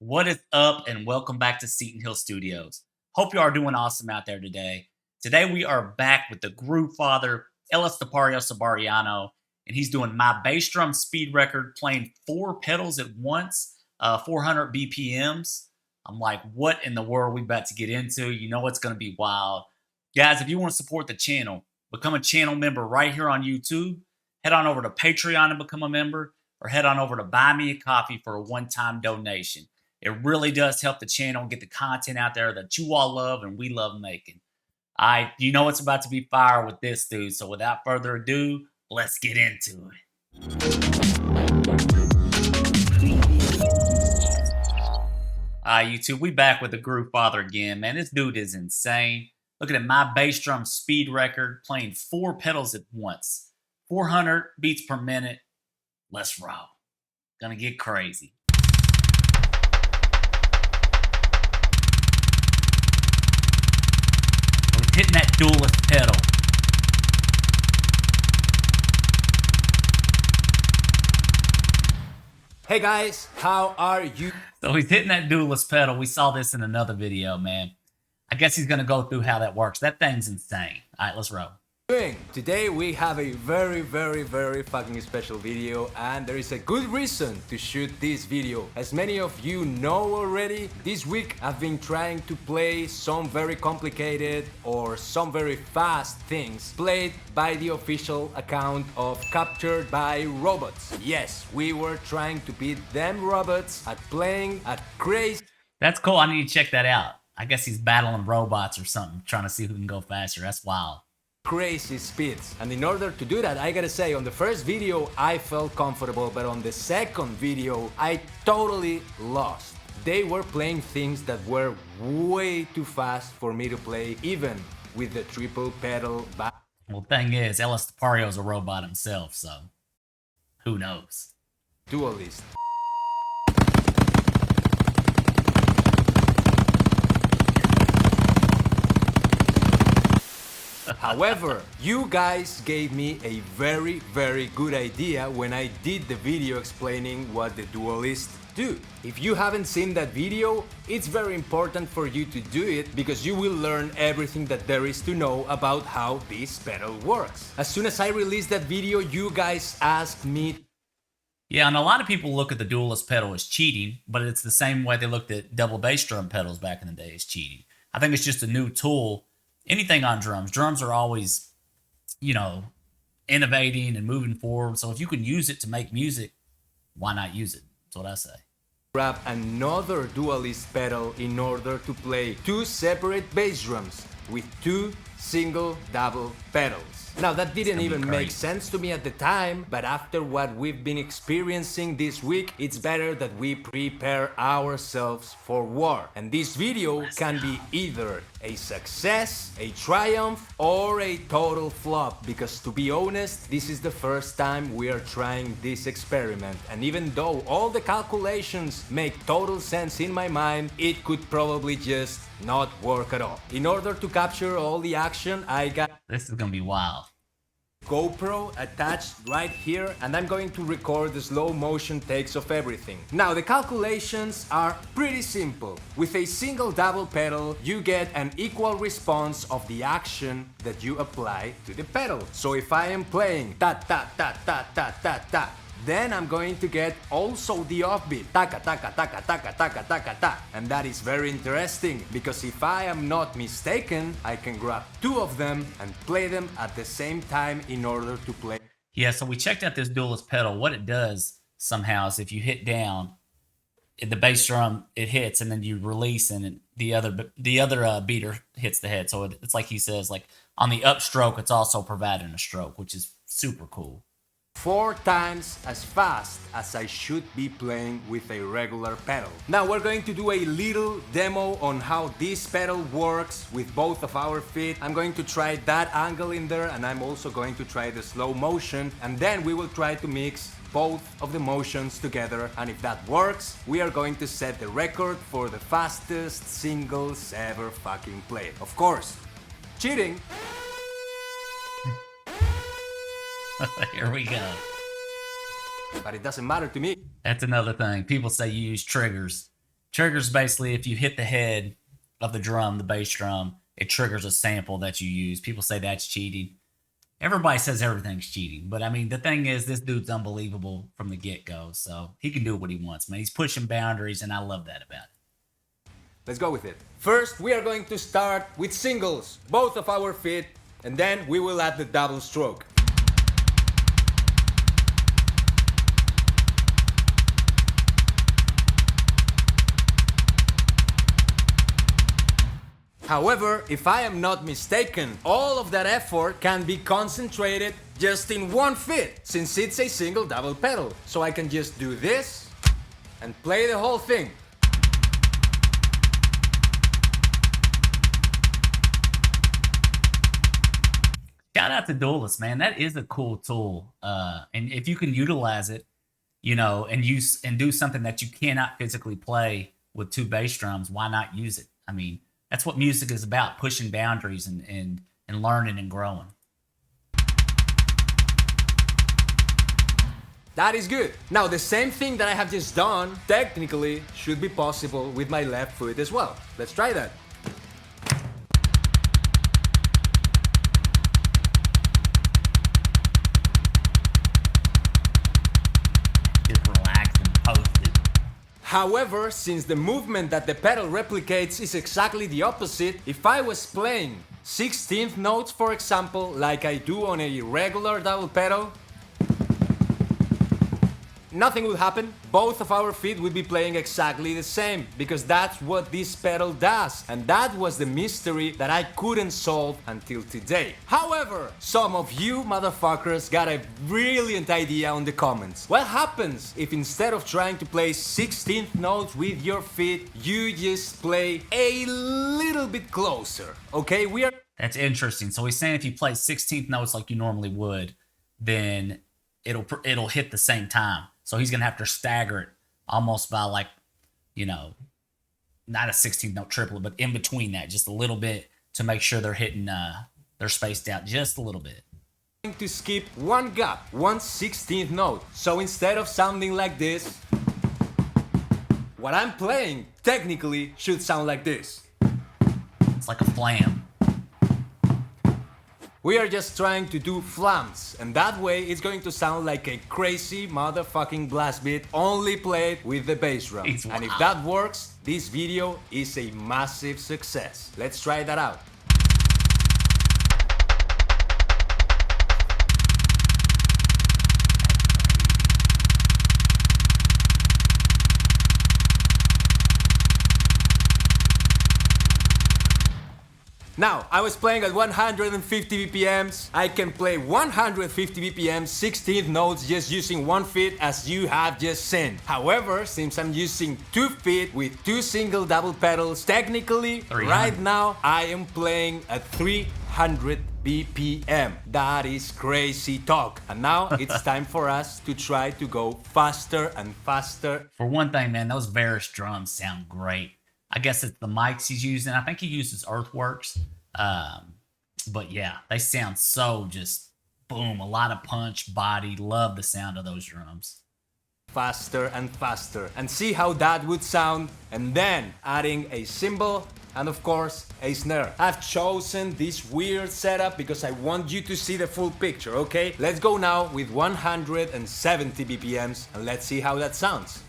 What is up, and welcome back to Seton Hill Studios. Hope you are doing awesome out there today. Today we are back with the Groove Father, Estepario Sabariano, and he's doing my bass drum speed record, playing four pedals at once, 400 BPMs. I'm like, what in the world are we about to get into? You know it's going to be wild. Guys, if you want to support the channel, become a channel member right here on YouTube. Head on over to Patreon and become a member, or head on over to Buy Me a Coffee for a one-time donation. It really does help the channel get the content out there that you all love and we love making. You know it's about to be fire with this dude. So without further ado, let's get into it. YouTube, we back with the Groove Father again, man. This dude is insane. Looking at my bass drum speed record, playing four pedals at once, 400 beats per minute. Let's roll. Gonna get crazy. Hitting that Dualist pedal. Hey guys, how are you? So he's hitting that Dualist pedal. We saw this in another video, man. I guess he's gonna go through how that works. That thing's insane. All right, let's roll. Today we have a very fucking special video, and there is a good reason to shoot this video. As many of you know already, this week I've been trying to play some very complicated or some very fast things played by the official account of Captured by Robots. Yes, we were trying to beat them robots at playing at crazy... That's cool. I need to check that out. I guess he's battling robots or something, trying to see who can go faster. That's wild. Crazy speeds. And in order to do that, I gotta say, on the first video I felt comfortable, but on the second video I totally lost. They were playing things that were way too fast for me to play, even with the triple pedal back. Well, thing is, Estepario's a robot himself, so who knows? Dualist. However, you guys gave me a very good idea when I did the video explaining what the Dualist do. If you haven't seen that video, it's very important for you to do it, because you will learn everything that there is to know about how this pedal works. As soon as I released that video, you guys asked me. Yeah, and a lot of people look at the Dualist pedal as cheating, but it's the same way they looked at double bass drum pedals back in the day as cheating. I think it's just a new tool. Anything on drums. Drums are always, innovating and moving forward. So if you can use it to make music, why not use it? That's what I say. Grab another Dualist pedal in order to play two separate bass drums with two single double pedals. Now that didn't even make sense to me at the time, but after what we've been experiencing this week, it's better that we prepare ourselves for war. And this video can be either a success, a triumph, or a total flop, because to be honest, this is the first time we are trying this experiment, and even though all the calculations make total sense in my mind, it could probably just not work at all. In order to capture all the action, I got... This is gonna be wild. GoPro attached right here, and I'm going to record the slow motion takes of everything. Now the calculations are pretty simple. With a single double pedal, you get an equal response of the action that you apply to the pedal. So if I am playing ta ta ta ta ta ta ta, then I'm going to get also the offbeat, taka taka taka taka taka taka ta. And that is very interesting, because if I am not mistaken, I can grab two of them and play them at the same time in order to play. Yeah, so we checked out this Dualist pedal. What it does somehow is if you hit down, the bass drum, it hits, and then you release, and the other beater hits the head. So it's like he says, like on the upstroke, it's also providing a stroke, which is super cool. 4 times as fast as I should be playing with a regular pedal. Now we're going to do a little demo on how this pedal works with both of our feet. I'm going to try that angle in there, and I'm also going to try the slow motion, and then we will try to mix both of the motions together, and if that works, we are going to set the record for the fastest singles ever fucking played. Of course, cheating. Here we go. But it doesn't matter to me. That's another thing. People say you use triggers. Triggers basically if you hit the head of the drum, the bass drum, it triggers a sample that you use. People say that's cheating. Everybody says everything's cheating, but I mean, the thing is, this dude's unbelievable from the get-go, so he can do what he wants, man. He's pushing boundaries, and I love that about it. Let's go with it. First, we are going to start with singles, both of our feet, and then we will add the double stroke. However, if I am not mistaken, all of that effort can be concentrated just in one foot, since it's a single double pedal. So I can just do this and play the whole thing. Shout out to Dualist, man. That is a cool tool. And if you can utilize it, you know, and do something that you cannot physically play with two bass drums, why not use it? I mean, that's what music is about, pushing boundaries and learning and growing. That is good. Now, the same thing that I have just done, technically, should be possible with my left foot as well. Let's try that. Just relax and post it. However, since the movement that the pedal replicates is exactly the opposite, if I was playing 16th notes, for example, like I do on a regular double pedal, nothing would happen. Both of our feet would be playing exactly the same, because that's what this pedal does. And that was the mystery that I couldn't solve until today. However, some of you motherfuckers got a brilliant idea on the comments. What happens if instead of trying to play 16th notes with your feet, you just play a little bit closer? Okay, That's interesting. So he's saying if you play 16th notes like you normally would, then it'll hit the same time. So he's gonna have to stagger it almost by, like, you know, not a 16th note triplet, but in between that, just a little bit to make sure they're hitting, they're spaced out just a little bit. To skip one gap, one 16th note. So instead of sounding like this, what I'm playing technically should sound like this. It's like a flam. We are just trying to do flams, and that way it's going to sound like a crazy motherfucking blast beat only played with the bass drum. And if that works, this video is a massive success. Let's try that out. Now, I was playing at 150 BPMs. I can play 150 BPMs, 16th notes just using one foot as you have just seen. However, since I'm using 2 feet with 2 single double pedals, technically, right now, I am playing at 300 BPM. That is crazy talk. And now it's time for us to try to go faster and faster. For one thing, man, those Varus drums sound great. I guess it's the mics he's using. I think he uses Earthworks. But yeah, they sound so just boom, a lot of punch, body. Love the sound of those drums. Faster and faster. And see how that would sound. And then adding a cymbal and of course a snare. I've chosen this weird setup because I want you to see the full picture, okay? Let's go now with 170 BPMs and let's see how that sounds.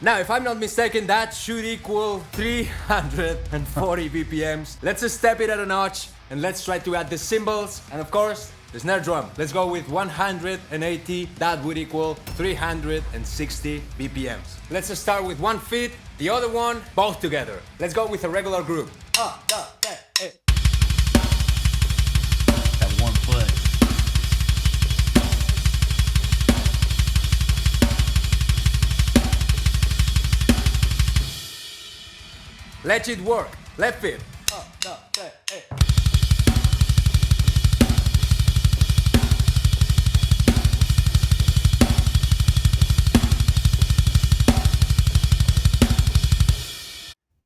Now, if I'm not mistaken, that should equal 340 BPMs. Let's just step it at a notch and let's try to add the cymbals and of course the snare drum. Let's go with 180. That would equal 360 BPMs. Let's just start with one foot, the other one, both together. Let's go with a regular groove. That one foot. Let it work. Left foot.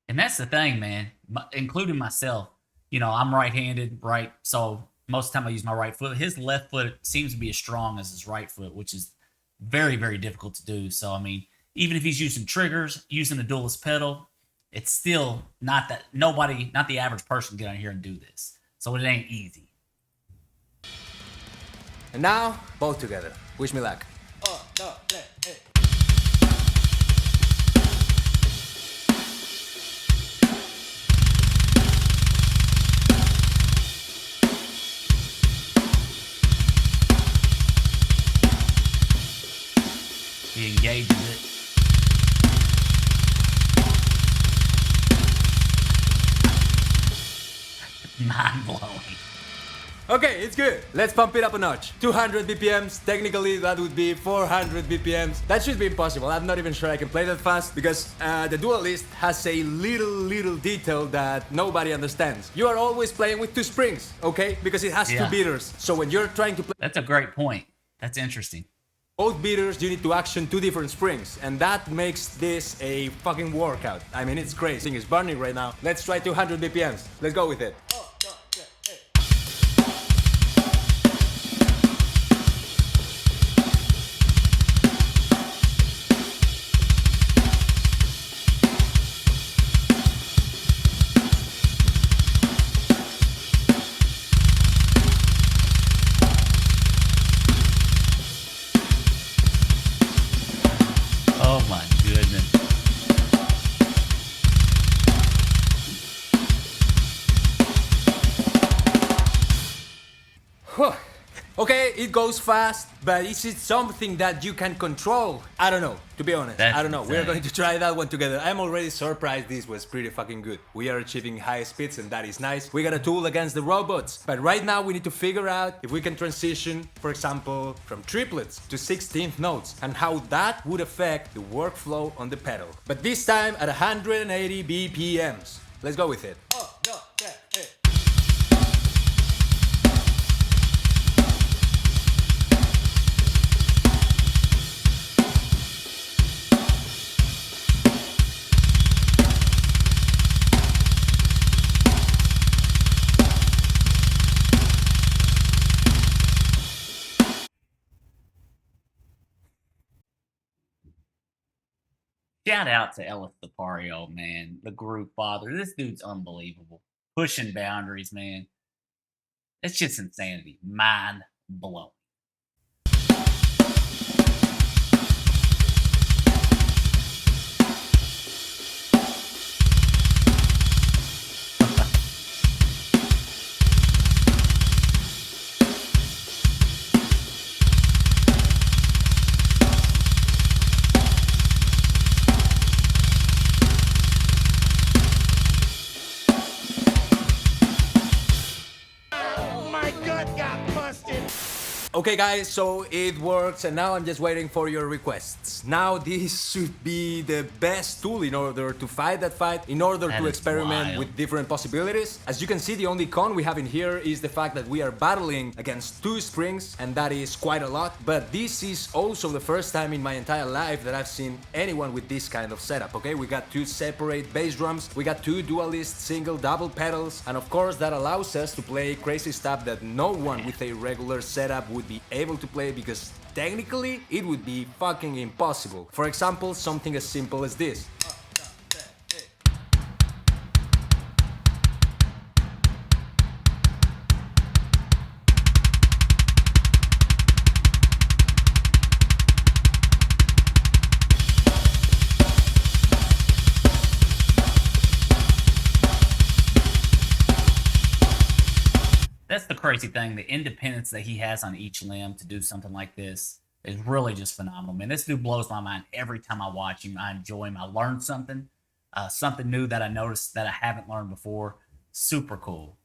And that's the thing, man. including myself. You know, I'm right-handed, right? So most of the time I use my right foot. His left foot seems to be as strong as his right foot, which is very, very difficult to do. So I mean, even if he's using triggers, using a Dualist pedal, it's still not that nobody, not the average person, can get on here and do this. So it ain't easy. And now, both together. Wish me luck. Oh, no, hey. He engages it. Mind blowing. Okay, it's good. Let's pump it up a notch. 200 BPMs. Technically, that would be 400 BPMs. That should be impossible. I'm not even sure I can play that fast because the Dualist has a little detail that nobody understands. You are always playing with two springs, okay? Because it has two beaters. So when you're trying to play... That's a great point. That's interesting. Both beaters, you need to action two different springs, and that makes this a fucking workout. I mean, it's crazy. It's burning right now. Let's try 200 BPMs. Let's go with it. Oh my goodness. Okay, it goes fast, but is it something that you can control? I don't know, to be honest. I don't know. We're going to try that one together. I'm already surprised this was pretty fucking good. We are achieving high speeds and that is nice. We got a tool against the robots. But right now we need to figure out if we can transition, for example, from triplets to 16th notes and how that would affect the workflow on the pedal. But this time at 180 BPMs. Let's go with it. Oh, no, yeah, hey. Shout out to Estepario, man. The group father. This dude's unbelievable. Pushing boundaries, man. It's just insanity. Mind blowing. Okay guys, so it works and now I'm just waiting for your requests. Now this should be the best tool in order to fight that fight, in order to experiment with different possibilities. As you can see, the only con we have in here is the fact that we are battling against two springs, and that is quite a lot. But this is also the first time in my entire life that I've seen anyone with this kind of setup, okay? We got two separate bass drums, we got two Dualist single double pedals, and of course that allows us to play crazy stuff that no one with a regular setup would be able to play, because technically it would be fucking impossible. For example, something as simple as this. That's the crazy thing. The independence that he has on each limb to do something like this is really just phenomenal, man. This dude blows my mind every time I watch him. I enjoy him. I learn something, something new that I noticed that I haven't learned before. Super cool.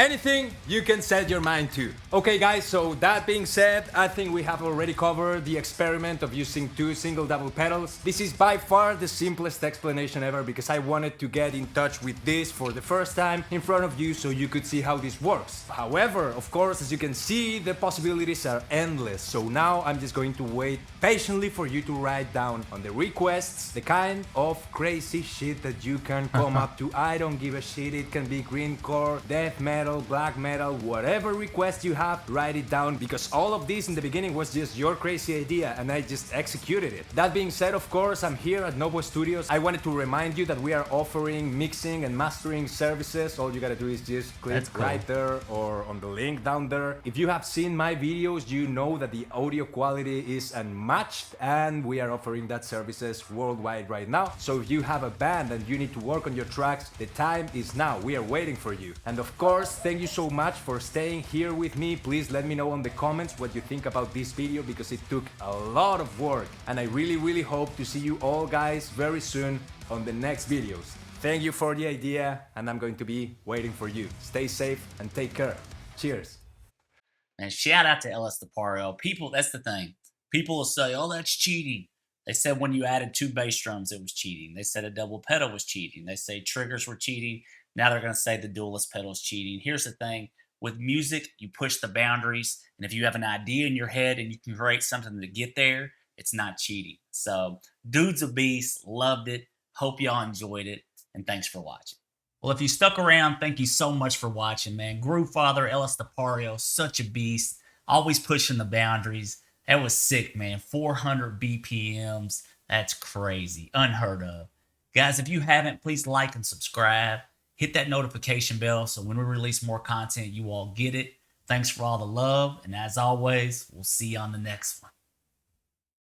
anything you can set your mind to. Okay guys, so that being said, I think we have already covered the experiment of using 2 single double pedals. This is by far the simplest explanation ever because I wanted to get in touch with this for the first time in front of you so you could see how this works. However, of course, as you can see, the possibilities are endless, so now I'm just going to wait patiently for you to write down on the requests the kind of crazy shit that you can come up to. I don't give a shit, it can be grindcore, death metal, black metal, whatever request you have, write it down because all of this in the beginning was just your crazy idea and I just executed it. That being said, of course, I'm here at Novo Studios. I wanted to remind you that we are offering mixing and mastering services. All you gotta do is just click right there or on the link down there. If you have seen my videos, you know that the audio quality is unmatched and we are offering that services worldwide right now. So if you have a band and you need to work on your tracks, the time is now. We are waiting for you. And of course, thank you so much for staying here with me. Please let me know in the comments what you think about this video because it took a lot of work and I really hope to see you all guys very soon on the next videos. Thank you for the idea and I'm going to be waiting for you. Stay safe and take care. Cheers. And shout out to Estepario. People, that's the thing. People will say, oh, that's cheating. They said when you added 2 bass drums, it was cheating. They said a double pedal was cheating. They say triggers were cheating. Now they're going to say the Dualist pedal is cheating. Here's the thing. With music, you push the boundaries. And if you have an idea in your head and you can create something to get there, it's not cheating. So, dude's a beast. Loved it. Hope y'all enjoyed it. And thanks for watching. Well, if you stuck around, thank you so much for watching, man. Groove-Father, Estepario, such a beast. Always pushing the boundaries. That was sick, man. 400 BPMs. That's crazy. Unheard of. Guys, if you haven't, please like and subscribe. Hit that notification bell so when we release more content, you all get it. Thanks for all the love. And as always, we'll see you on the next one.